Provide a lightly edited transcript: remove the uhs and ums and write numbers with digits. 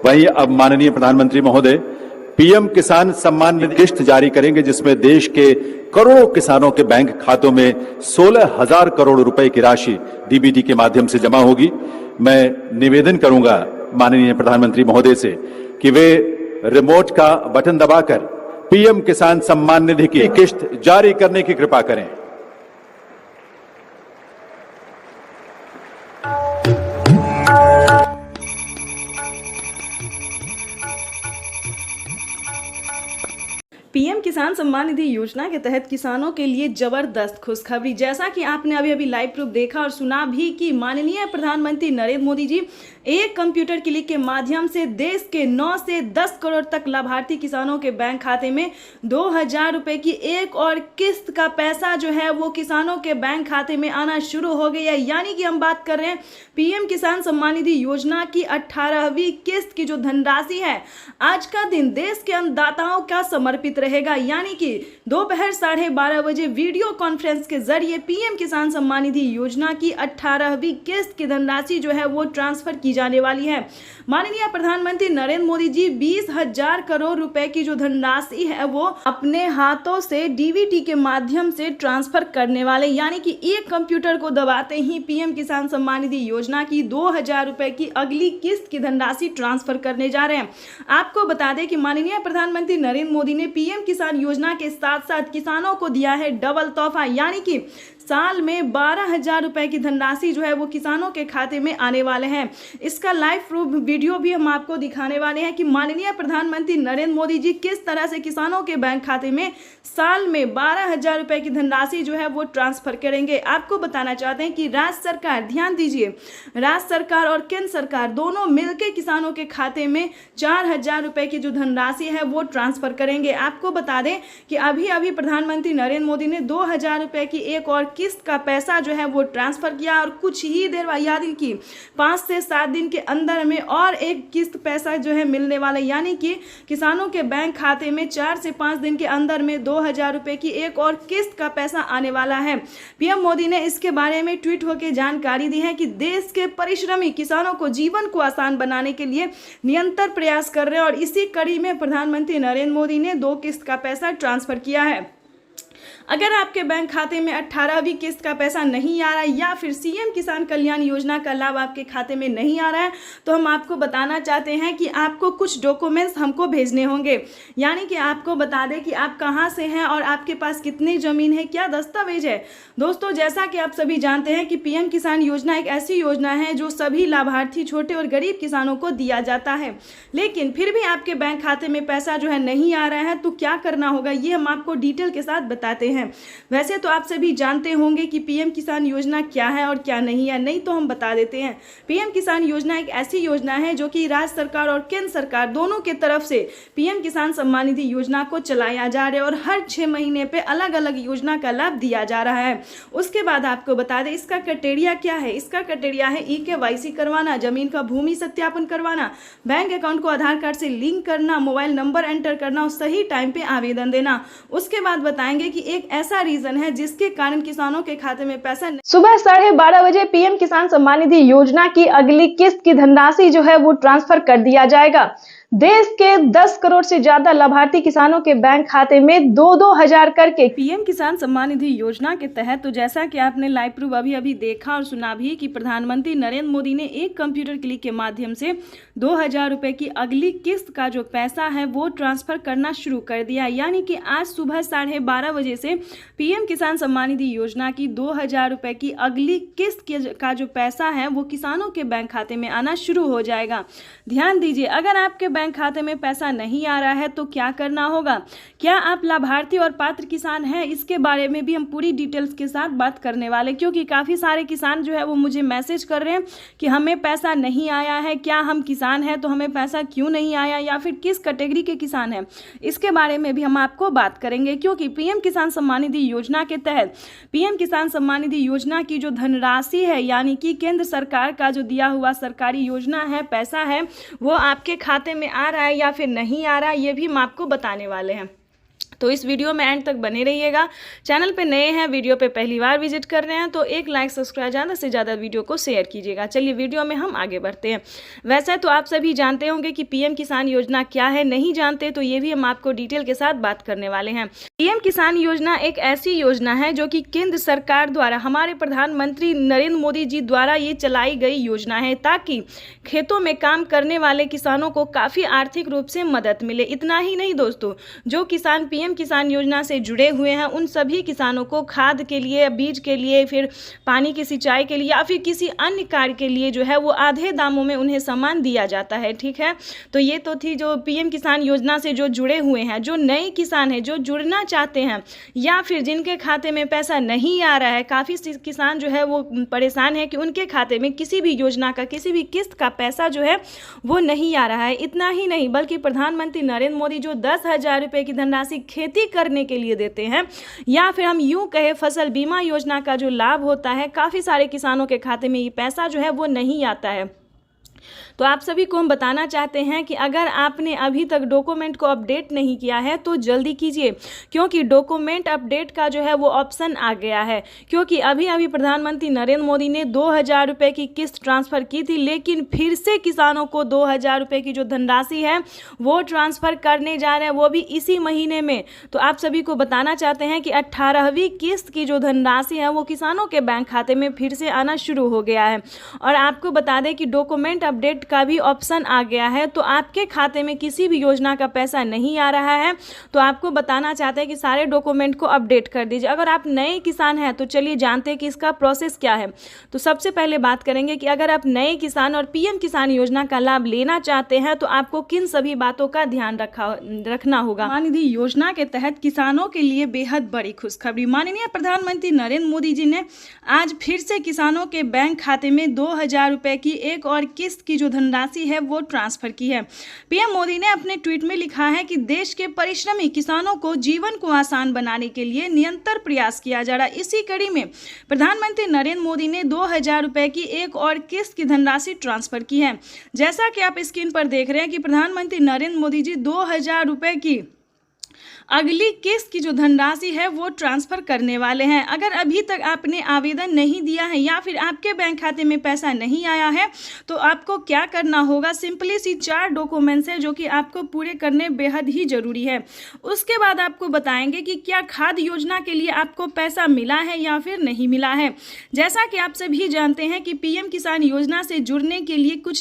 वहीं अब माननीय प्रधानमंत्री महोदय पीएम किसान सम्मान निधि किस्त जारी करेंगे, जिसमें देश के करोड़ों किसानों के बैंक खातों में 16,000 करोड़ रुपए की राशि डीबीटी के माध्यम से जमा होगी। मैं निवेदन करूंगा माननीय प्रधानमंत्री महोदय से कि वे रिमोट का बटन दबाकर पीएम किसान सम्मान निधि की किस्त जारी करने की कृपा करें। पीएम किसान सम्मान निधि योजना के तहत किसानों के लिए जबरदस्त खुशखबरी। जैसा कि आपने अभी लाइव प्रूफ देखा और सुना भी कि माननीय प्रधानमंत्री नरेंद्र मोदी जी एक कंप्यूटर क्लिक के माध्यम से देश के 9 से 10 करोड़ तक लाभार्थी किसानों के बैंक खाते में 2,000 रुपए की एक और किस्त का पैसा जो है वो किसानों के बैंक खाते में आना शुरू हो गई है। यानी कि हम बात कर रहे हैं पीएम किसान सम्मान निधि योजना की 18वीं किस्त की जो धनराशि है, आज का दिन देश के अन्नदाताओं का समर्पित रहेगा। यानी कि दोपहर 12:30 बजे वीडियो कॉन्फ्रेंस के जरिए पीएम किसान सम्मान निधि योजना की 18वीं किस्त की धनराशि जो है वो ट्रांसफर की जाने वाली है। माननीय प्रधानमंत्री नरेंद्र मोदी जी 20,000 करोड़ रुपए की जो धनराशि है वो अपने हाथों से डीबीटी के माध्यम से ट्रांसफर करने वाले, यानी कि एक कंप्यूटर को दबाते ही पीएम किसान सम्मान निधि योजना की 2,000 रुपए की अगली किस्त की धनराशि ट्रांसफर करने जा रहे हैं। आपको बता दें कि माननीय प्रधानमंत्री नरेंद्र मोदी ने पीएम किसान योजना के साथ साथ किसानों को दिया है डबल तोहफा, यानी कि साल में 12,000 रुपए की धनराशि जो है वो किसानों के खाते में आने वाले हैं। इसका लाइव प्रूफ वीडियो भी हम आपको दिखाने वाले हैं कि माननीय प्रधानमंत्री नरेंद्र मोदी जी किस तरह से किसानों के बैंक खाते में साल में 12,000 रुपए की धनराशि जो है वो ट्रांसफर करेंगे। आपको बताना चाहते हैं कि राज्य सरकार, ध्यान दीजिए, राज्य सरकार और केंद्र सरकार दोनों मिलकर किसानों के खाते में 4,000 रुपए की जो धनराशि है वो ट्रांसफर करेंगे। आपको बता दें कि अभी प्रधानमंत्री नरेंद्र मोदी ने 2,000 रुपए की एक और किस्त का पैसा जो है वो ट्रांसफर किया और कुछ ही देर बाद, याद की 5 से 7 दिन के अंदर में और एक किस्त पैसा जो है मिलने वाला, यानी कि किसानों के बैंक खाते में 4 से 5 दिन के अंदर में 2,000 रुपए की एक और किस्त का पैसा आने वाला है। पीएम मोदी ने इसके बारे में ट्वीट होकर जानकारी दी है कि देश के परिश्रमी किसानों को जीवन को आसान बनाने के लिए निरंतर प्रयास कर रहे हैं और इसी कड़ी में प्रधानमंत्री नरेंद्र मोदी ने 2 किस्त का पैसा ट्रांसफर किया है। अगर आपके बैंक खाते में 18वीं किस्त का पैसा नहीं आ रहा है या फिर सीएम किसान कल्याण योजना का लाभ आपके खाते में नहीं आ रहा है, तो हम आपको बताना चाहते हैं कि आपको कुछ डॉक्यूमेंट्स हमको भेजने होंगे। यानी कि आपको बता दें कि आप कहां से हैं और आपके पास कितनी ज़मीन है, क्या दस्तावेज है। दोस्तों, जैसा कि आप सभी जानते हैं कि पीएम किसान योजना एक ऐसी योजना है जो सभी लाभार्थी छोटे और गरीब किसानों को दिया जाता है, लेकिन फिर भी आपके बैंक खाते में पैसा जो है नहीं आ रहा है, तो क्या करना होगा ये हम आपको डिटेल के साथ बताते हैं। वैसे तो आप सभी जानते होंगे कि पीएम किसान योजना क्या है और क्या नहीं है, नहीं तो हम बता देते हैं। पीएम किसान योजना एक ऐसी योजना है जो कि राज्य सरकार और केंद्र सरकार दोनों के तरफ से पीएम किसान सम्मान निधि योजना को चलाया जा रहा है और हर 6 महीने पे अलग अलग योजना का लाभ दिया जा रहा है। उसके बाद आपको बता दें इसका क्राइटेरिया क्या है। इसका क्राइटेरिया है EKYC करवाना, जमीन का भूमि सत्यापन करवाना, बैंक अकाउंट को आधार कार्ड से लिंक करना, मोबाइल नंबर एंटर करना और सही टाइम पे आवेदन देना। उसके बाद बताएंगे कि एक ऐसा रीजन है जिसके कारण किसानों के खाते में पैसा सुबह 12:30 बजे पीएम किसान सम्मान निधि योजना की अगली किस्त की धनराशि जो है वो ट्रांसफर कर दिया जाएगा। देश के 10 करोड़ से ज्यादा लाभार्थी किसानों के बैंक खाते में 2-2 हजार करके पीएम किसान सम्मान निधि योजना के तहत, तो जैसा कि आपने लाइव प्रूफ अभी देखा और सुना भी कि प्रधानमंत्री नरेंद्र मोदी ने एक कंप्यूटर क्लिक के माध्यम से 2,000 रुपए की अगली किस्त का जो पैसा है वो ट्रांसफर करना शुरू कर दिया। यानी कि आज सुबह 12:30 बजे से पीएम किसान सम्मान निधि योजना की 2,000 रुपए की अगली किस्त का जो पैसा है वो किसानों के बैंक खाते में आना शुरू हो जाएगा। ध्यान दीजिए, अगर आपके बैंक खाते में पैसा नहीं आ रहा है तो क्या करना होगा, क्या आप लाभार्थी और पात्र किसान हैं, इसके बारे में भी हम पूरी डिटेल्स के साथ बात करने वाले, क्योंकि काफ़ी सारे किसान जो है वो मुझे मैसेज कर रहे हैं कि हमें पैसा नहीं आया है, क्या हम किसान हैं तो हमें पैसा क्यों नहीं आया, या फिर किस कैटेगरी के किसान हैं, इसके बारे में भी हम आपको बात करेंगे। क्योंकि पीएम किसान सम्मान निधि योजना के तहत पीएम किसान सम्मान निधि योजना की जो धनराशि है, यानी कि केंद्र सरकार का जो दिया हुआ सरकारी योजना है, पैसा है, वो आपके खाते में आ रहा है या फिर नहीं आ रहा है, ये भी हम आपको बताने वाले हैं। तो इस वीडियो में एंड तक बने रहिएगा। चैनल पे नए हैं, वीडियो पे पहली बार विजिट कर रहे हैं तो एक लाइक सब्सक्राइब, ज़्यादा से ज़्यादा वीडियो को शेयर कीजिएगा। चलिए वीडियो में हम आगे बढ़ते हैं। वैसे तो आप सभी जानते होंगे कि पीएम किसान योजना क्या है, नहीं जानते तो ये भी हम आपको डिटेल के साथ बात करने वाले हैं। पीएम किसान योजना एक ऐसी योजना है जो कि केंद्र सरकार द्वारा, हमारे प्रधानमंत्री नरेंद्र मोदी जी द्वारा ये चलाई गई योजना है, ताकि खेतों में काम करने वाले किसानों को काफ़ी आर्थिक रूप से मदद मिले। इतना ही नहीं दोस्तों, जो किसान पीएम किसान योजना से जुड़े हुए हैं उन सभी किसानों को खाद के लिए, बीज के लिए, फिर पानी की सिंचाई के लिए या फिर किसी अन्य कार्य के लिए जो है वो आधे दामों में उन्हें सामान दिया जाता है। ठीक है, तो ये तो थी जो पीएम किसान योजना से जो जुड़े हुए हैं। जो नए किसान हैं, जो जुड़ना चाहते हैं या फिर जिनके खाते में पैसा नहीं आ रहा है, काफ़ी किसान जो है वो परेशान है कि उनके खाते में किसी भी योजना का, किसी भी किस्त का पैसा जो है वो नहीं आ रहा है। इतना ही नहीं बल्कि प्रधानमंत्री नरेंद्र मोदी जो 10,000 रुपये की धनराशि खेती करने के लिए देते हैं, या फिर हम यूं कहें फसल बीमा योजना का जो लाभ होता है, काफ़ी सारे किसानों के खाते में ये पैसा जो है वो नहीं आता है। तो आप सभी को हम बताना चाहते हैं कि अगर आपने अभी तक डॉक्यूमेंट को अपडेट नहीं किया है तो जल्दी कीजिए, क्योंकि डॉक्यूमेंट अपडेट का जो है वो ऑप्शन आ गया है। क्योंकि अभी अभी प्रधानमंत्री नरेंद्र मोदी ने 2,000 रुपये की किस्त ट्रांसफ़र की थी, लेकिन फिर से किसानों को 2,000 रुपये की जो धनराशि है वो ट्रांसफ़र करने जा रहे हैं, वो भी इसी महीने में। तो आप सभी को बताना चाहते हैं कि 18वीं किस्त की जो धनराशि है वो किसानों के बैंक खाते में फिर से आना शुरू हो गया है। और आपको बता दें कि डॉक्यूमेंट अपडेट का भी ऑप्शन आ गया है। तो आपके खाते में किसी भी योजना का पैसा नहीं आ रहा है तो आपको बताना चाहते हैं कि सारे डॉक्यूमेंट को अपडेट कर दीजिए। अगर आप नए किसान हैं तो चलिए जानते हैं कि इसका प्रोसेस क्या है। तो सबसे पहले बात करेंगे कि अगर आप नए किसान और पीएम किसान योजना का लाभ लेना चाहते हैं तो आपको किन सभी बातों का ध्यान रखना होगा। महानिधि योजना के तहत किसानों के लिए बेहद बड़ी खुशखबरी। माननीय प्रधानमंत्री नरेंद्र मोदी जी ने आज फिर से किसानों के बैंक खाते में 2,000 रुपये की एक और किस्त की जो धनराशि है वो ट्रांसफर की है। पीएम मोदी ने अपने ट्वीट में लिखा है कि देश के परिश्रमी किसानों को जीवन को आसान बनाने के लिए निरंतर प्रयास किया जा रहा है। इसी कड़ी में प्रधानमंत्री नरेंद्र मोदी ने 2,000 रुपये की एक और किस्त की धनराशि ट्रांसफर की है। जैसा कि आप स्क्रीन पर देख रहे हैं कि प्रधानमंत्री नरेंद्र मोदी जी 2,000 रुपये की अगली किस्त की जो धनराशि है वो ट्रांसफ़र करने वाले हैं। अगर अभी तक आपने आवेदन नहीं दिया है या फिर आपके बैंक खाते में पैसा नहीं आया है तो आपको क्या करना होगा, सिंपली सी 4 डॉक्यूमेंट्स हैं जो कि आपको पूरे करने बेहद ही ज़रूरी है। उसके बाद आपको बताएंगे कि क्या खाद योजना के लिए आपको पैसा मिला है या फिर नहीं मिला है। जैसा कि आप सभी जानते हैं कि पीएम किसान योजना से जुड़ने के लिए कुछ